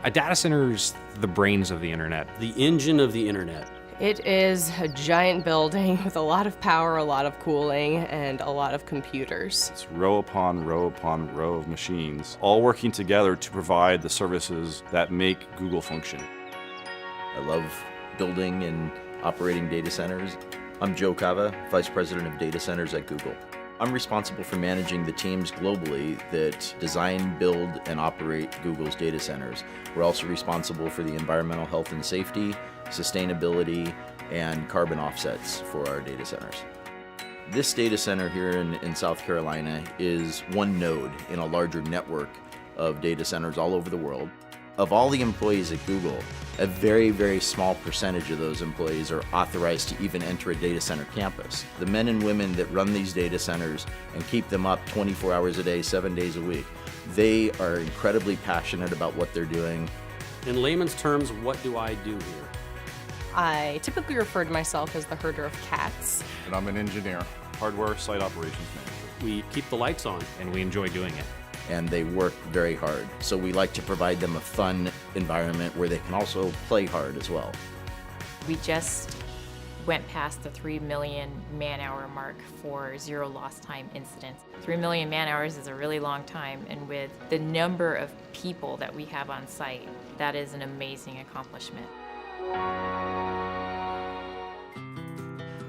A data center's the brains of the internet. The engine of the internet. It is a giant building with a lot of power, a lot of cooling, and a lot of computers. It's row upon row upon row of machines, all working together to provide the services that make Google function. I love building and operating data centers. I'm Joe Cava, Vice President of Data Centers at Google. I'm responsible for managing the teams globally that design, build, and operate Google's data centers. We're also responsible for the environmental health and safety, sustainability, and carbon offsets for our data centers. This data center here in South Carolina is one node in a larger network of data centers all over the world. Of all the employees at Google, a very, very small percentage of those employees are authorized to even enter a data center campus. The men and women that run these data centers and keep them up 24 hours a day, 7 days a week, they are incredibly passionate about what they're doing. In layman's terms, what do I do here? I typically refer to myself as the herder of cats. And I'm an engineer, hardware site operations manager. We keep the lights on. And we enjoy doing it. And they work very hard. So we like to provide them a fun environment where they can also play hard as well. We just went past the 3 million man-hour mark for zero lost time incidents. 3 million man-hours is a really long time, and with the number of people that we have on site, that is an amazing accomplishment.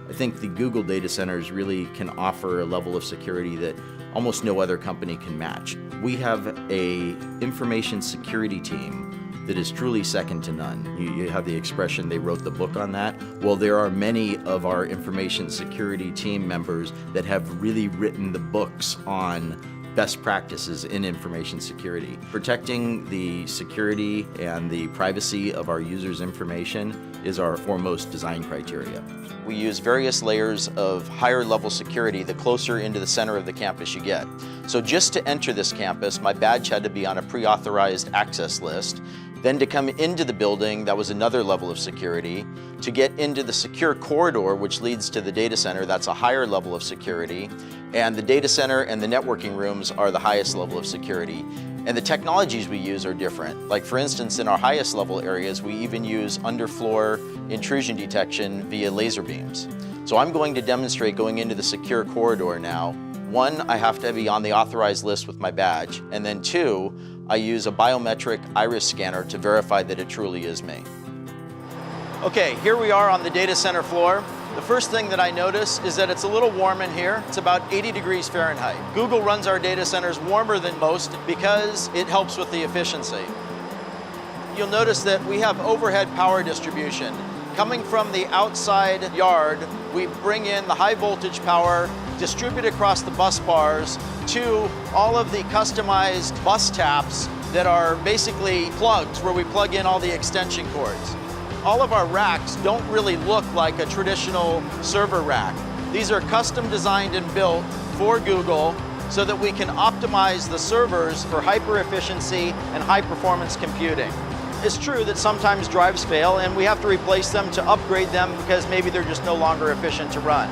I think the Google data centers really can offer a level of security that almost no other company can match. We have an information security team that is truly second to none. You have the expression, they wrote the book on that. Well, there are many of our information security team members that have really written the books on best practices in information security. Protecting the security and the privacy of our users' information is our foremost design criteria. We use various layers of higher level security the closer into the center of the campus you get. So just to enter this campus, my badge had to be on a pre-authorized access list. Then to come into the building, that was another level of security. To get into the secure corridor, which leads to the data center, that's a higher level of security. And the data center and the networking rooms are the highest level of security. And the technologies we use are different. Like for instance, in our highest level areas, we even use underfloor intrusion detection via laser beams. So I'm going to demonstrate going into the secure corridor now. One, I have to be on the authorized list with my badge. And then two, I use a biometric iris scanner to verify that it truly is me. Okay, here we are on the data center floor. The first thing that I notice is that it's a little warm in here. It's about 80 degrees Fahrenheit. Google runs our data centers warmer than most because it helps with the efficiency. You'll notice that we have overhead power distribution. Coming from the outside yard, we bring in the high voltage power, distribute across the bus bars to all of the customized bus taps that are basically plugs where we plug in all the extension cords. All of our racks don't really look like a traditional server rack. These are custom designed and built for Google so that we can optimize the servers for hyper efficiency and high performance computing. It's true that sometimes drives fail and we have to replace them to upgrade them because maybe they're just no longer efficient to run.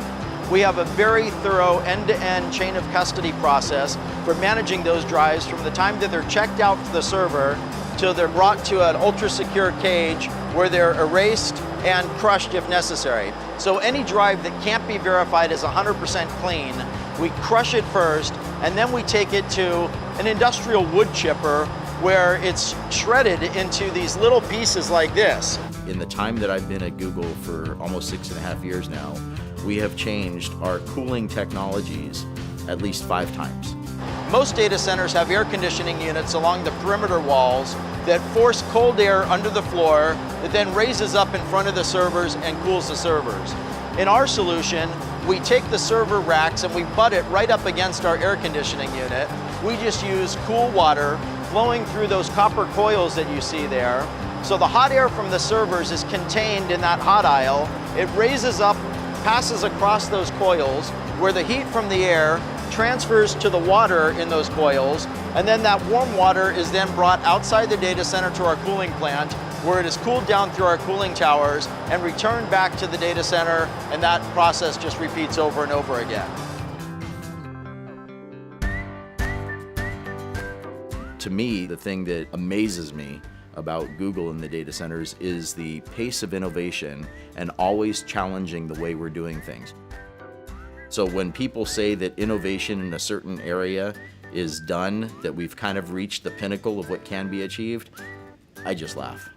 We have a very thorough end-to-end chain of custody process for managing those drives from the time that they're checked out to the server till they're brought to an ultra-secure cage where they're erased and crushed if necessary. So any drive that can't be verified as 100% clean, we crush it first, and then we take it to an industrial wood chipper where it's shredded into these little pieces like this. In the time that I've been at Google for almost 6.5 years now, we have changed our cooling technologies at least 5 times. Most data centers have air conditioning units along the perimeter walls that force cold air under the floor that then raises up in front of the servers and cools the servers. In our solution, we take the server racks and we butt it right up against our air conditioning unit. We just use cool water flowing through those copper coils that you see there. So the hot air from the servers is contained in that hot aisle. It raises up, passes across those coils, where the heat from the air transfers to the water in those coils, and then that warm water is then brought outside the data center to our cooling plant, where it is cooled down through our cooling towers and returned back to the data center, and that process just repeats over and over again. To me, the thing that amazes me about Google in the data centers is the pace of innovation and always challenging the way we're doing things. So when people say that innovation in a certain area is done, that we've kind of reached the pinnacle of what can be achieved, I just laugh.